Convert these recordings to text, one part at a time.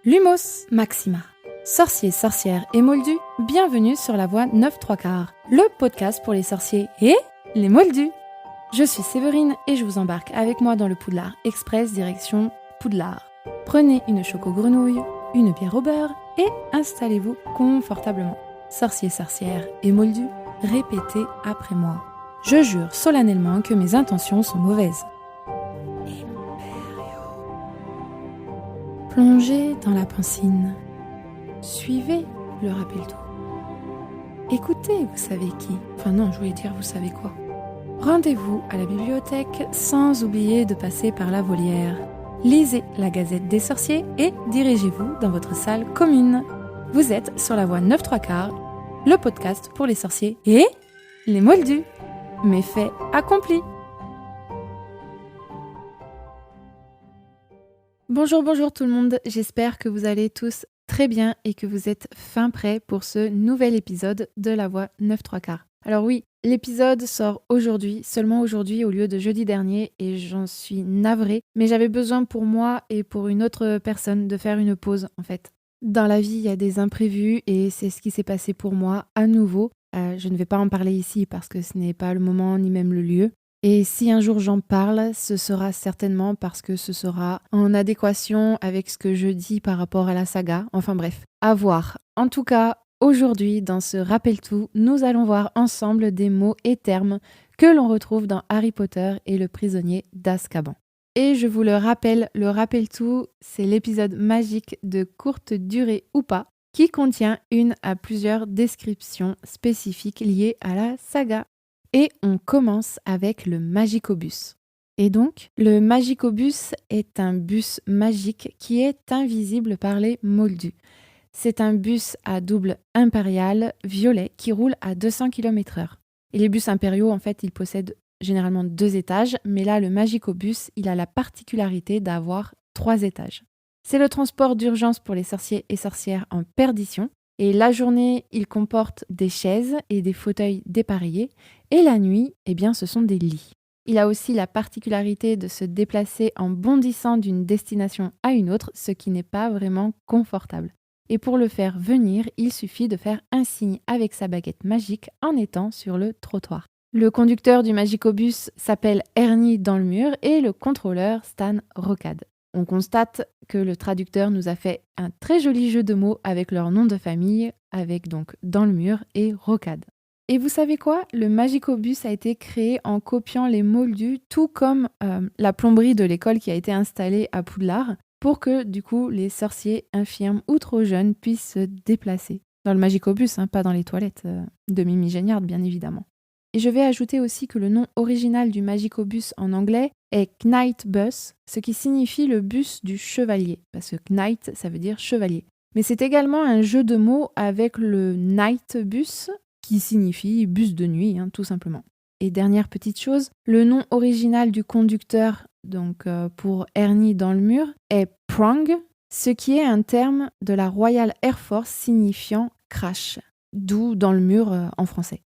Lumos Maxima. Sorciers, sorcières et moldus, bienvenue sur la voie 9-3/4, le podcast pour les sorciers et les moldus. Je suis Séverine et je vous embarque avec moi dans le Poudlard Express direction Poudlard. Prenez une choco-grenouille, une bière au beurre et installez-vous confortablement. Sorciers, sorcières et moldus, répétez après moi. Je jure solennellement que mes intentions sont mauvaises. Plongez dans la pensine. Suivez le rappel-tout. Écoutez, vous savez qui. Enfin non, je voulais dire vous savez quoi. Rendez-vous à la bibliothèque sans oublier de passer par la volière. Lisez la Gazette des sorciers et dirigez-vous dans votre salle commune. Vous êtes sur la voie 9-3/4, le podcast pour les sorciers et les moldus. Méfait accompli. Bonjour tout le monde, j'espère que vous allez tous très bien et que vous êtes fin prêts pour ce nouvel épisode de la voie 9-3/4. Alors oui, l'épisode sort aujourd'hui, seulement aujourd'hui au lieu de jeudi dernier et j'en suis navrée, mais j'avais besoin pour moi et pour une autre personne de faire une pause en fait. Dans la vie, il y a des imprévus et c'est ce qui s'est passé pour moi à nouveau. Je ne vais pas en parler ici parce que ce n'est pas le moment ni même le lieu. Et si un jour j'en parle, ce sera certainement parce que ce sera en adéquation avec ce que je dis par rapport à la saga. Enfin bref, à voir. En tout cas, aujourd'hui, dans ce Rappel-tout, nous allons voir ensemble des mots et termes que l'on retrouve dans Harry Potter et le prisonnier d'Azkaban. Et je vous le rappelle, le Rappel-tout, c'est l'épisode magique de courte durée ou pas, qui contient une à plusieurs descriptions spécifiques liées à la saga. Et on commence avec le Magicobus. Et donc, le Magicobus est un bus magique qui est invisible par les moldus. C'est un bus à double impérial violet qui roule à 200 km/h. Et les bus impériaux, en fait, ils possèdent généralement 2 étages, mais là, le Magicobus, il a la particularité d'avoir 3 étages. C'est le transport d'urgence pour les sorciers et sorcières en perdition. Et la journée, il comporte des chaises et des fauteuils dépareillés. Et la nuit, eh bien, ce sont des lits. Il a aussi la particularité de se déplacer en bondissant d'une destination à une autre, ce qui n'est pas vraiment confortable. Et pour le faire venir, il suffit de faire un signe avec sa baguette magique en étant sur le trottoir. Le conducteur du Magicobus s'appelle Ernie dans le mur et le contrôleur Stan Rocade. On constate que le traducteur nous a fait un très joli jeu de mots avec leur nom de famille, avec donc dans le mur et Rocade. Et vous savez quoi ? Le Magicobus a été créé en copiant les moldus, tout comme la plomberie de l'école qui a été installée à Poudlard, pour que du coup les sorciers, infirmes ou trop jeunes puissent se déplacer. Dans le Magicobus, pas dans les toilettes de Mimi Géniard, bien évidemment. Et je vais ajouter aussi que le nom original du Magicobus en anglais est Knight Bus, ce qui signifie le bus du chevalier, parce que Knight, ça veut dire chevalier. Mais c'est également un jeu de mots avec le Night Bus, qui signifie bus de nuit, tout simplement. Et dernière petite chose, le nom original du conducteur, donc pour Ernie dans le mur, est Prong, ce qui est un terme de la Royal Air Force signifiant crash, d'où dans le mur en français.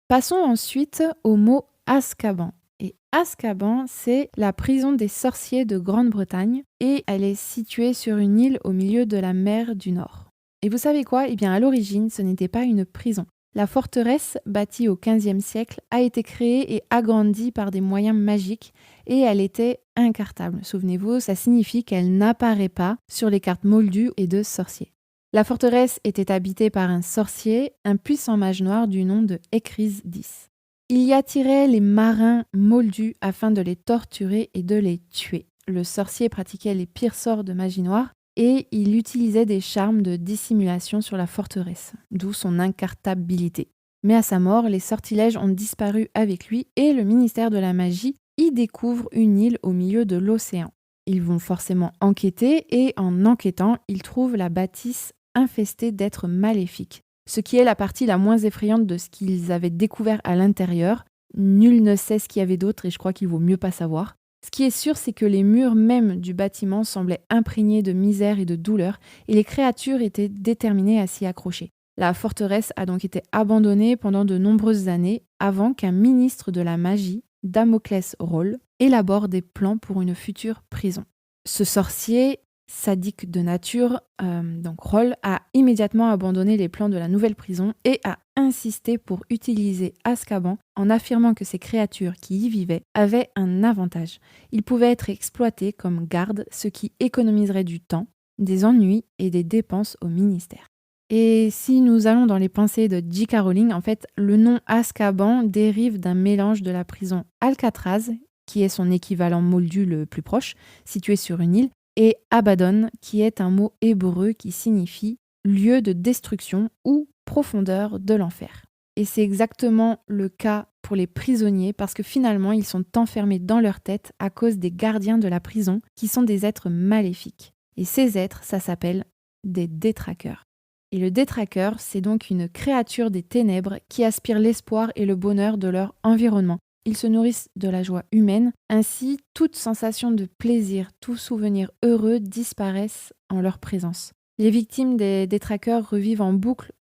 Passons ensuite au mot Azkaban. Et Azkaban, c'est la prison des sorciers de Grande-Bretagne et elle est située sur une île au milieu de la mer du Nord. Et vous savez quoi ? Eh bien, à l'origine, ce n'était pas une prison. La forteresse, bâtie au XVe siècle, a été créée et agrandie par des moyens magiques et elle était incartable. Souvenez-vous, ça signifie qu'elle n'apparaît pas sur les cartes moldues et de sorciers. La forteresse était habitée par un sorcier, un puissant mage noir du nom de Écrise X. Il y attirait les marins moldus afin de les torturer et de les tuer. Le sorcier pratiquait les pires sorts de magie noire et il utilisait des charmes de dissimulation sur la forteresse, d'où son incartabilité. Mais à sa mort, les sortilèges ont disparu avec lui et le ministère de la magie y découvre une île au milieu de l'océan. Ils vont forcément enquêter et en enquêtant, ils trouvent la bâtisse infestée d'êtres maléfiques, ce qui est la partie la moins effrayante de ce qu'ils avaient découvert à l'intérieur. Nul ne sait ce qu'il y avait d'autre et je crois qu'il vaut mieux pas savoir. Ce qui est sûr, c'est que les murs même du bâtiment semblaient imprégnés de misère et de douleur et les créatures étaient déterminées à s'y accrocher. La forteresse a donc été abandonnée pendant de nombreuses années avant qu'un ministre de la magie, Damoclès Roll, élabore des plans pour une future prison. Ce sorcier sadique de nature, donc Roll, a immédiatement abandonné les plans de la nouvelle prison et a insisté pour utiliser Azkaban en affirmant que ces créatures qui y vivaient avaient un avantage. Ils pouvaient être exploités comme gardes, ce qui économiserait du temps, des ennuis et des dépenses au ministère. Et si nous allons dans les pensées de J.K. Rowling, en fait, le nom Azkaban dérive d'un mélange de la prison Alcatraz, qui est son équivalent moldu le plus proche, situé sur une île, et Abaddon, qui est un mot hébreu qui signifie lieu de destruction ou profondeur de l'enfer. Et c'est exactement le cas pour les prisonniers parce que finalement ils sont enfermés dans leur tête à cause des gardiens de la prison qui sont des êtres maléfiques. Et ces êtres, ça s'appelle des détraqueurs. Et le détraqueur, c'est donc une créature des ténèbres qui aspire l'espoir et le bonheur de leur environnement. Ils se nourrissent de la joie humaine, ainsi toute sensation de plaisir, tout souvenir heureux disparaissent en leur présence. Les victimes des détraqueurs revivent en boucle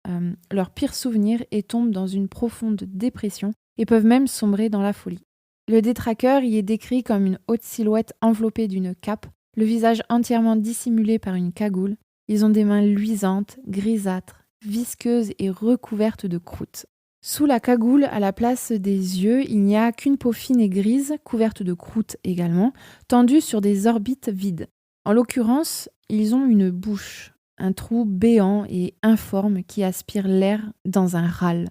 leurs pires souvenirs et tombent dans une profonde dépression et peuvent même sombrer dans la folie. Le détraqueur y est décrit comme une haute silhouette enveloppée d'une cape, le visage entièrement dissimulé par une cagoule. Ils ont des mains luisantes, grisâtres, visqueuses et recouvertes de croûte. Sous la cagoule, à la place des yeux, il n'y a qu'une peau fine et grise, couverte de croûte également, tendue sur des orbites vides. En l'occurrence, ils ont une bouche, un trou béant et informe qui aspire l'air dans un râle,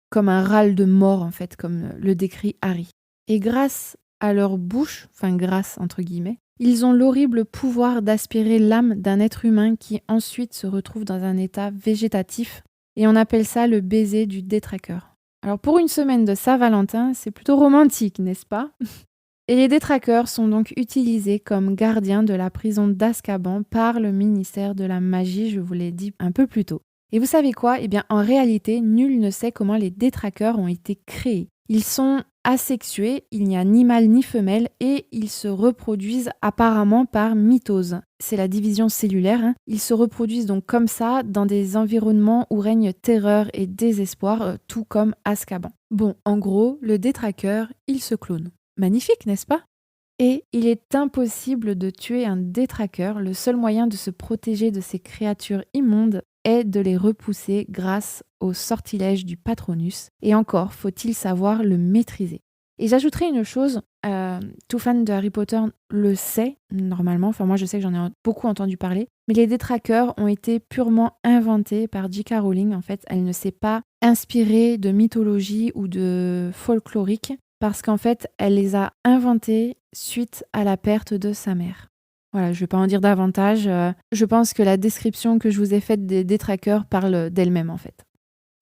comme un râle de mort en fait, comme le décrit Harry. Et grâce à leur bouche, enfin grâce entre guillemets, ils ont l'horrible pouvoir d'aspirer l'âme d'un être humain qui ensuite se retrouve dans un état végétatif. Et on appelle ça le baiser du détraqueur. Alors pour une semaine de Saint-Valentin, c'est plutôt romantique, n'est-ce pas ? Et les détraqueurs sont donc utilisés comme gardiens de la prison d'Azkaban par le ministère de la Magie, je vous l'ai dit un peu plus tôt. Et vous savez quoi ? Eh bien en réalité, nul ne sait comment les détraqueurs ont été créés. Ils sont asexués, il n'y a ni mâle ni femelle et ils se reproduisent apparemment par mitose. C'est la division cellulaire. Ils se reproduisent donc comme ça dans des environnements où règne terreur et désespoir, tout comme Azkaban. Bon, en gros, le détraqueur, il se clone. Magnifique, n'est-ce pas ? Et il est impossible de tuer un détraqueur. Le seul moyen de se protéger de ces créatures immondes est de les repousser grâce au sortilège du Patronus. Et encore, faut-il savoir le maîtriser. Et j'ajouterai une chose, tout fan de Harry Potter le sait normalement, enfin moi je sais que j'en ai beaucoup entendu parler, mais les détraqueurs ont été purement inventés par J.K. Rowling. En fait, elle ne s'est pas inspirée de mythologie ou de folklorique parce qu'en fait, elle les a inventés suite à la perte de sa mère. Voilà, je ne vais pas en dire davantage. Je pense que la description que je vous ai faite des détraqueurs parle d'elle-même en fait.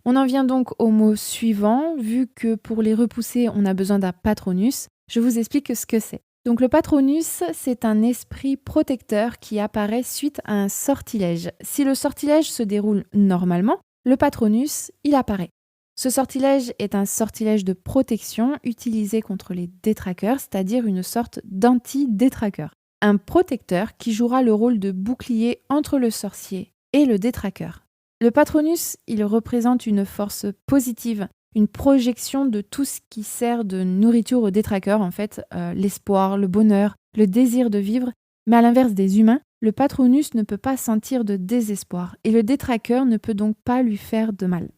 On en vient donc au mot suivant. Vu que pour les repousser, on a besoin d'un patronus, je vous explique ce que c'est. Donc le patronus, c'est un esprit protecteur qui apparaît suite à un sortilège. Si le sortilège se déroule normalement, le patronus, il apparaît. Ce sortilège est un sortilège de protection utilisé contre les détraqueurs, c'est-à-dire une sorte d'anti-détraqueur. Un protecteur qui jouera le rôle de bouclier entre le sorcier et le détraqueur. Le patronus, il représente une force positive, une projection de tout ce qui sert de nourriture aux détraqueurs, en fait, l'espoir, le bonheur, le désir de vivre. Mais à l'inverse des humains, le patronus ne peut pas sentir de désespoir et le détraqueur ne peut donc pas lui faire de mal.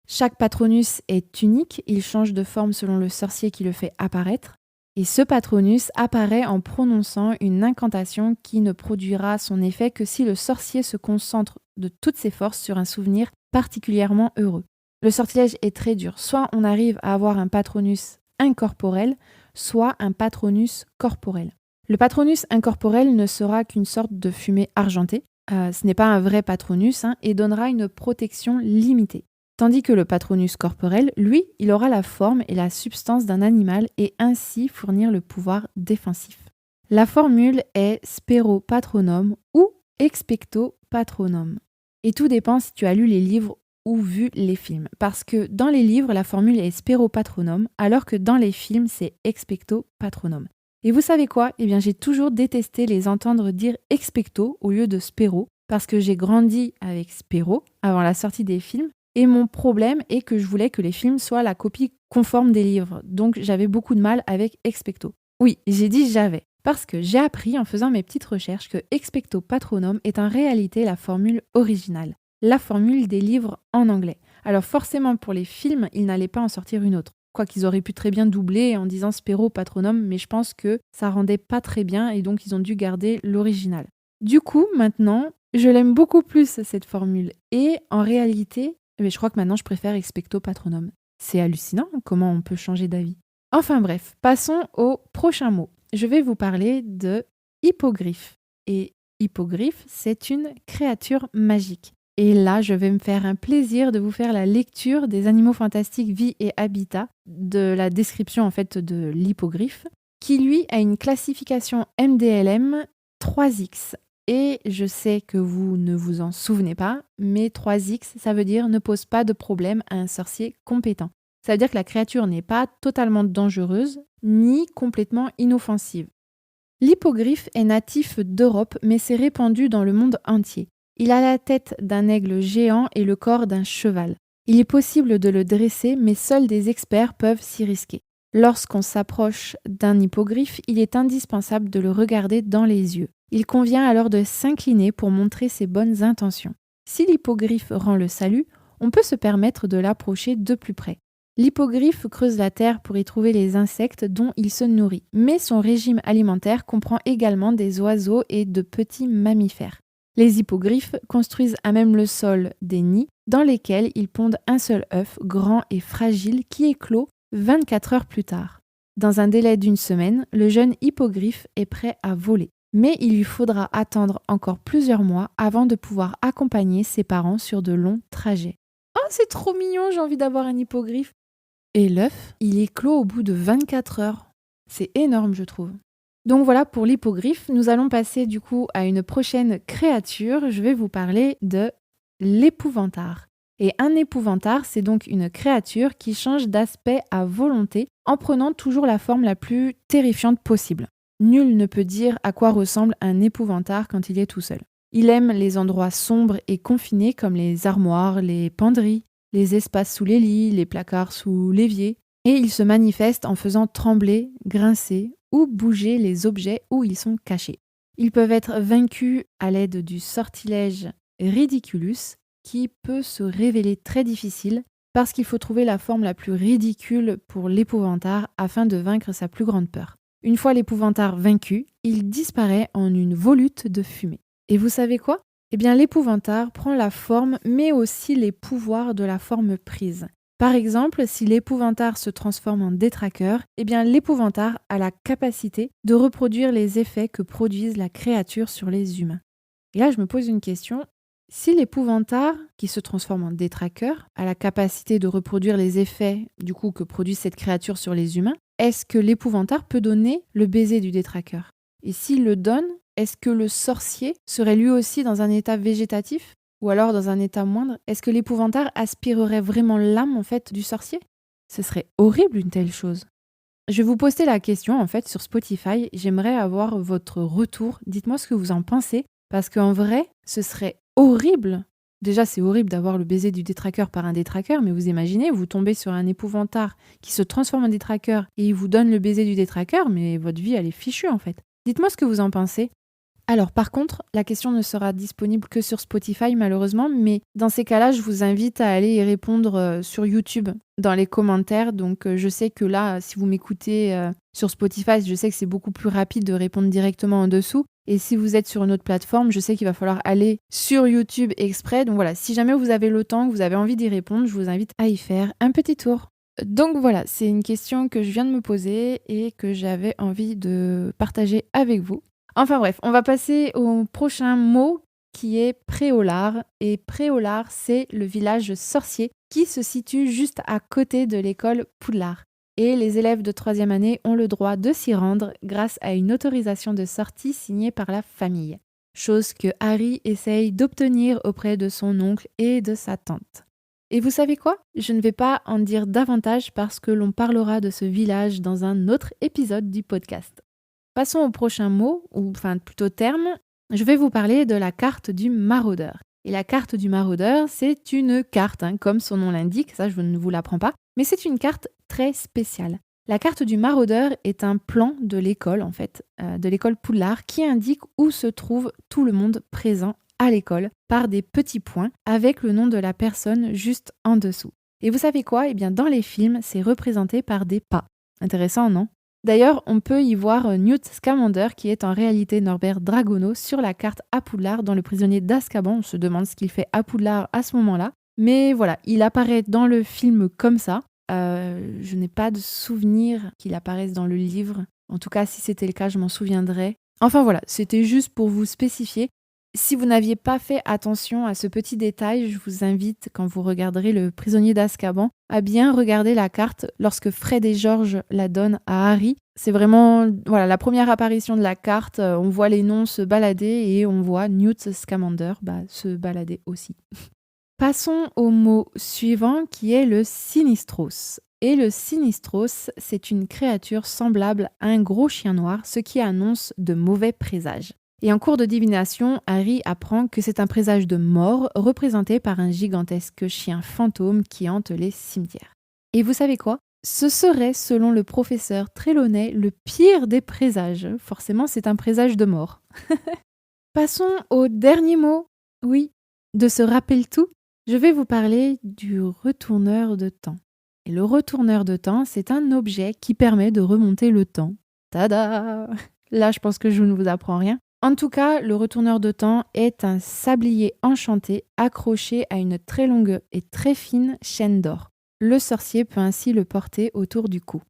Chaque patronus est unique, il change de forme selon le sorcier qui le fait apparaître. Et ce patronus apparaît en prononçant une incantation qui ne produira son effet que si le sorcier se concentre de toutes ses forces sur un souvenir particulièrement heureux. Le sortilège est très dur. Soit on arrive à avoir un patronus incorporel, soit un patronus corporel. Le patronus incorporel ne sera qu'une sorte de fumée argentée. Ce n'est pas un vrai patronus et donnera une protection limitée. Tandis que le patronus corporel, lui, il aura la forme et la substance d'un animal et ainsi fournir le pouvoir défensif. La formule est spero patronum ou expecto patronum. Et tout dépend si tu as lu les livres ou vu les films. Parce que dans les livres, la formule est spero patronum, alors que dans les films, c'est expecto patronum. Et vous savez quoi ? Eh bien, j'ai toujours détesté les entendre dire expecto au lieu de spero, parce que j'ai grandi avec spero avant la sortie des films. Et mon problème est que je voulais que les films soient la copie conforme des livres. Donc j'avais beaucoup de mal avec expecto. Oui, j'ai dit j'avais. Parce que j'ai appris en faisant mes petites recherches que expecto patronum est en réalité la formule originale, la formule des livres en anglais. Alors forcément pour les films, ils n'allaient pas en sortir une autre. Quoiqu'ils auraient pu très bien doubler en disant spero patronum, mais je pense que ça rendait pas très bien et donc ils ont dû garder l'original. Du coup, maintenant, je l'aime beaucoup plus cette formule. Et en réalité, je crois que maintenant je préfère expecto patronum. C'est hallucinant comment on peut changer d'avis. Enfin bref, passons au prochain mot. Je vais vous parler de hippogriffe. Et hippogriffe, c'est une créature magique. Et là, je vais me faire un plaisir de vous faire la lecture des animaux fantastiques vie et habitat, de la description en fait de l'hippogriffe, qui lui a une classification MDLM 3X. Et je sais que vous ne vous en souvenez pas, mais 3X, ça veut dire ne pose pas de problème à un sorcier compétent. Ça veut dire que la créature n'est pas totalement dangereuse, ni complètement inoffensive. L'hippogriffe est natif d'Europe, mais s'est répandu dans le monde entier. Il a la tête d'un aigle géant et le corps d'un cheval. Il est possible de le dresser, mais seuls des experts peuvent s'y risquer. Lorsqu'on s'approche d'un hippogriffe, il est indispensable de le regarder dans les yeux. Il convient alors de s'incliner pour montrer ses bonnes intentions. Si l'hippogriffe rend le salut, on peut se permettre de l'approcher de plus près. L'hippogriffe creuse la terre pour y trouver les insectes dont il se nourrit, mais son régime alimentaire comprend également des oiseaux et de petits mammifères. Les hippogriffes construisent à même le sol des nids dans lesquels ils pondent un seul œuf grand et fragile qui éclot 24 heures plus tard. Dans un délai d'une semaine, le jeune hippogriffe est prêt à voler. Mais il lui faudra attendre encore plusieurs mois avant de pouvoir accompagner ses parents sur de longs trajets. Oh, c'est trop mignon, j'ai envie d'avoir un hippogriffe. Et l'œuf, il éclot au bout de 24 heures. C'est énorme, je trouve. Donc voilà pour l'hippogriffe. Nous allons passer du coup à une prochaine créature. Je vais vous parler de l'épouvantard. Et un épouvantard, c'est donc une créature qui change d'aspect à volonté en prenant toujours la forme la plus terrifiante possible. Nul ne peut dire à quoi ressemble un épouvantard quand il est tout seul. Il aime les endroits sombres et confinés comme les armoires, les penderies, les espaces sous les lits, les placards sous l'évier. Et il se manifeste en faisant trembler, grincer ou bouger les objets où ils sont cachés. Ils peuvent être vaincus à l'aide du sortilège ridiculus qui peut se révéler très difficile parce qu'il faut trouver la forme la plus ridicule pour l'épouvantard afin de vaincre sa plus grande peur. Une fois l'épouvantard vaincu, il disparaît en une volute de fumée. Et vous savez quoi ? Eh bien, l'épouvantard prend la forme, mais aussi les pouvoirs de la forme prise. Par exemple, si l'épouvantard se transforme en détraqueur, eh bien, l'épouvantard a la capacité de reproduire les effets que produise la créature sur les humains. Et là, je me pose une question. Si l'épouvantard, qui se transforme en détraqueur, a la capacité de reproduire les effets du coup que produit cette créature sur les humains, est-ce que l'épouvantard peut donner le baiser du détraqueur ? Et s'il le donne, est-ce que le sorcier serait lui aussi dans un état végétatif ? Ou alors dans un état moindre ? Est-ce que l'épouvantard aspirerait vraiment l'âme en fait du sorcier ? Ce serait horrible une telle chose. Je vais vous poster la question en fait sur Spotify. J'aimerais avoir votre retour. Dites-moi ce que vous en pensez. Parce qu'en vrai, ce serait horrible. Déjà, c'est horrible d'avoir le baiser du détraqueur par un détraqueur, mais vous imaginez, vous tombez sur un épouvantard qui se transforme en détraqueur et il vous donne le baiser du détraqueur, mais votre vie, elle est fichue en fait. Dites-moi ce que vous en pensez. Alors par contre, la question ne sera disponible que sur Spotify malheureusement, mais dans ces cas-là, je vous invite à aller y répondre sur YouTube dans les commentaires. Donc je sais que là, si vous m'écoutez sur Spotify, je sais que c'est beaucoup plus rapide de répondre directement en dessous. Et si vous êtes sur une autre plateforme, je sais qu'il va falloir aller sur YouTube exprès. Donc voilà, si jamais vous avez le temps, que vous avez envie d'y répondre, je vous invite à y faire un petit tour. Donc voilà, c'est une question que je viens de me poser et que j'avais envie de partager avec vous. Enfin bref, on va passer au prochain mot qui est Préolard. Et Préolard, c'est le village sorcier qui se situe juste à côté de l'école Poudlard. Et les élèves de 3e année ont le droit de s'y rendre grâce à une autorisation de sortie signée par la famille. Chose que Harry essaye d'obtenir auprès de son oncle et de sa tante. Et vous savez quoi ? Je ne vais pas en dire davantage parce que l'on parlera de ce village dans un autre épisode du podcast. Passons au prochain mot, ou enfin plutôt terme. Je vais vous parler de la carte du maraudeur. Et la carte du maraudeur, c'est une carte, comme son nom l'indique, ça je ne vous l'apprends pas, mais c'est une carte très spéciale. La carte du maraudeur est un plan de l'école, en fait, de l'école Poudlard, qui indique où se trouve tout le monde présent à l'école par des petits points avec le nom de la personne juste en dessous. Et vous savez quoi ? Eh bien, dans les films, c'est représenté par des pas. Intéressant, non ? D'ailleurs, on peut y voir Newt Scamander, qui est en réalité Norbert Dragono, sur la carte à Poudlard dans Le prisonnier d'Azkaban. On se demande ce qu'il fait à Poudlard à ce moment-là. Mais voilà, il apparaît dans le film comme ça. Je n'ai pas de souvenir qu'il apparaisse dans le livre. En tout cas, si c'était le cas, je m'en souviendrai. Enfin voilà, c'était juste pour vous spécifier. Si vous n'aviez pas fait attention à ce petit détail, je vous invite, quand vous regarderez Le prisonnier d'Azkaban, à bien regarder la carte lorsque Fred et George la donnent à Harry. C'est vraiment la première apparition de la carte. On voit les noms se balader et on voit Newt Scamander se balader aussi. Passons au mot suivant qui est le Sinistros. Et le Sinistros, c'est une créature semblable à un gros chien noir, ce qui annonce de mauvais présages. Et en cours de divination, Harry apprend que c'est un présage de mort représenté par un gigantesque chien fantôme qui hante les cimetières. Et vous savez quoi ? Ce serait, selon le professeur Trelawney, le pire des présages. Forcément, c'est un présage de mort. Passons au dernier mot. Oui, de ce rappel-tout, je vais vous parler du retourneur de temps. Et le retourneur de temps, c'est un objet qui permet de remonter le temps. Tada ! Là, je pense que je ne vous apprends rien. En tout cas, le retourneur de temps est un sablier enchanté accroché à une très longue et très fine chaîne d'or. Le sorcier peut ainsi le porter autour du cou.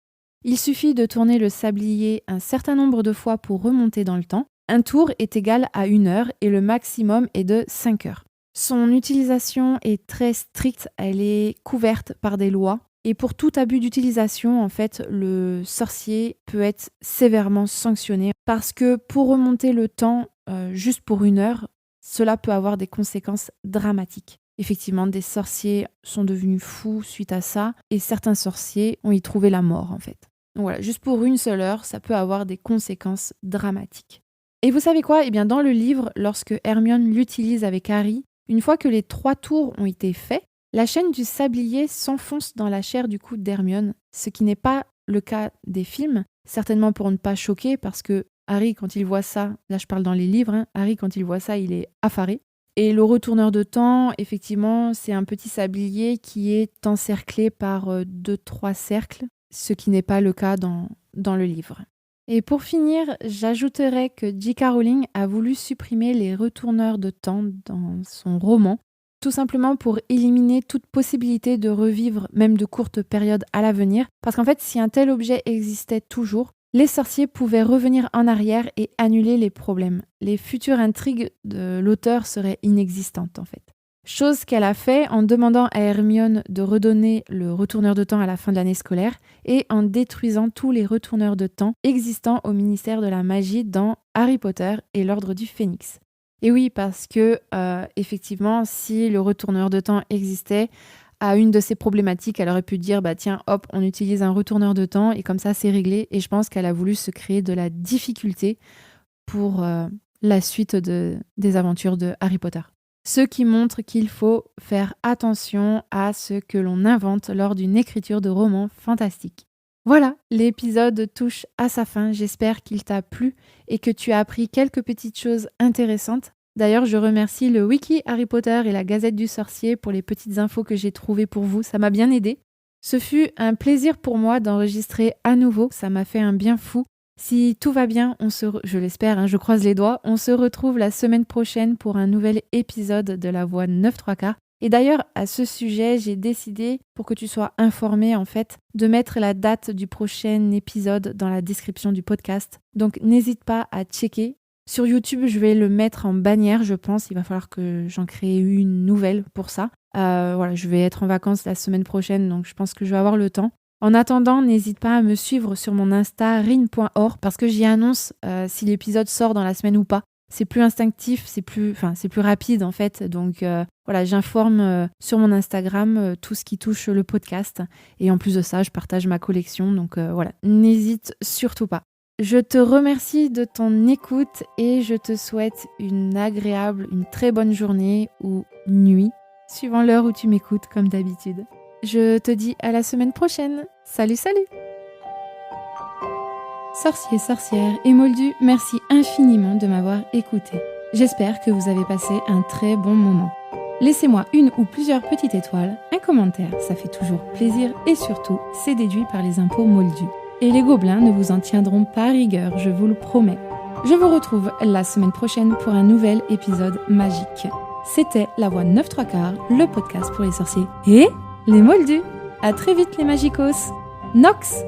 Il suffit de tourner le sablier un certain nombre de fois pour remonter dans le temps. Un tour est égal à 1 heure et le maximum est de 5 heures. Son utilisation est très stricte, elle est couverte par des lois. Et pour tout abus d'utilisation, en fait, le sorcier peut être sévèrement sanctionné parce que pour remonter le temps juste pour 1 heure, cela peut avoir des conséquences dramatiques. Effectivement, des sorciers sont devenus fous suite à ça et certains sorciers ont y trouvé la mort, en fait. Donc voilà, juste pour 1 seule heure, ça peut avoir des conséquences dramatiques. Et vous savez quoi ? Eh bien, dans le livre, lorsque Hermione l'utilise avec Harry, une fois que les 3 tours ont été faits, la chaîne du sablier s'enfonce dans la chair du cou d'Hermione, ce qui n'est pas le cas des films, certainement pour ne pas choquer, parce que Harry, quand il voit ça, là je parle dans les livres, Harry, quand il voit ça, il est effaré. Et le retourneur de temps, effectivement, c'est un petit sablier qui est encerclé par 2-3 cercles, ce qui n'est pas le cas dans le livre. Et pour finir, j'ajouterais que J.K. Rowling a voulu supprimer les retourneurs de temps dans son roman, tout simplement pour éliminer toute possibilité de revivre même de courtes périodes à l'avenir. Parce qu'en fait, si un tel objet existait toujours, les sorciers pouvaient revenir en arrière et annuler les problèmes. Les futures intrigues de l'auteur seraient inexistantes en fait. Chose qu'elle a fait en demandant à Hermione de redonner le retourneur de temps à la fin de l'année scolaire et en détruisant tous les retourneurs de temps existants au ministère de la magie dans Harry Potter et l'Ordre du Phénix. Et oui, parce que, effectivement, si le retourneur de temps existait, à une de ces problématiques, elle aurait pu dire, tiens, hop, on utilise un retourneur de temps et comme ça, c'est réglé. Et je pense qu'elle a voulu se créer de la difficulté pour la suite des aventures de Harry Potter. Ce qui montre qu'il faut faire attention à ce que l'on invente lors d'une écriture de roman fantastique. Voilà, l'épisode touche à sa fin. J'espère qu'il t'a plu et que tu as appris quelques petites choses intéressantes. D'ailleurs, je remercie le Wiki Harry Potter et la Gazette du Sorcier pour les petites infos que j'ai trouvées pour vous. Ça m'a bien aidé. Ce fut un plaisir pour moi d'enregistrer à nouveau. Ça m'a fait un bien fou. Si tout va bien, je l'espère, je croise les doigts, on se retrouve la semaine prochaine pour un nouvel épisode de La Voix 9-3/4. Et d'ailleurs, à ce sujet, j'ai décidé, pour que tu sois informé en fait, de mettre la date du prochain épisode dans la description du podcast. Donc n'hésite pas à checker. Sur YouTube, je vais le mettre en bannière, je pense. Il va falloir que j'en crée une nouvelle pour ça. Je vais être en vacances la semaine prochaine, donc je pense que je vais avoir le temps. En attendant, n'hésite pas à me suivre sur mon Insta rin.or parce que j'y annonce si l'épisode sort dans la semaine ou pas. C'est plus instinctif, c'est plus rapide en fait. Donc j'informe sur mon Instagram tout ce qui touche le podcast. Et en plus de ça, je partage ma collection. Donc n'hésite surtout pas. Je te remercie de ton écoute et je te souhaite une très bonne journée ou nuit, suivant l'heure où tu m'écoutes comme d'habitude. Je te dis à la semaine prochaine. Salut, salut! Sorciers, sorcières et moldus, merci infiniment de m'avoir écouté. J'espère que vous avez passé un très bon moment. Laissez-moi une ou plusieurs petites étoiles, un commentaire, ça fait toujours plaisir et surtout, c'est déduit par les impôts moldus. Et les gobelins ne vous en tiendront pas rigueur, je vous le promets. Je vous retrouve la semaine prochaine pour un nouvel épisode magique. C'était La Voix 9 3/4, le podcast pour les sorciers et les moldus. À très vite les magicos. Nox!